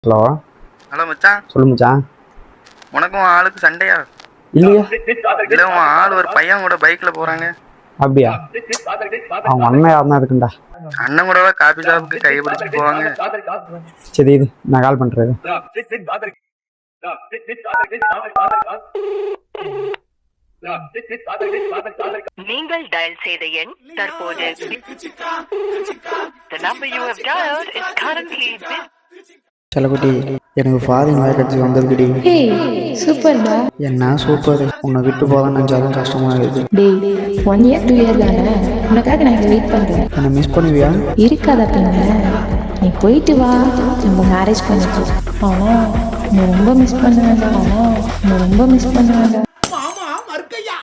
Hello hello மச்சான், சொல்லு மச்சான். உனக்கும் ஆளுக்கு சண்டையா? இல்லையா? இல்ல, உன் ஆள் ஒரு பையன் கூட பைக்ல போறாங்க. அப்படியா? அவங்க அண்ணன் யாருன்னா இருக்குண்டா. அண்ணன் கூடவா காபி ஷாப்புக்கு கையை பிடிச்சிட்டு போவாங்க? சரி, இது நான் கால் பண்றது. நீங்கள் டயல் செய்த எண் தற்போது The number you have dialed is currently busy. செல்லக்குட்டி, எனக்கு ஃபாரின் வேகன்சி வந்திருக்குடி. சூப்பர்டா. என்ன சூப்பர். உன்னை விட்டு போதான் நினச்சாலும் கஷ்டமா இருக்குது. டேய் 1 year 2 year தானே, உனக்காக நான் இங்கே வெயிட் பண்ணுறேன். என்னை மிஸ் பண்ணுவியா? இருக்காதா பின்ன, நீ போயிட்டு வா, நம்ம மேரேஜ் பண்ணிக்கலாம். ஆனால் நீ ரொம்ப மிஸ் பண்ணுவேன்டா.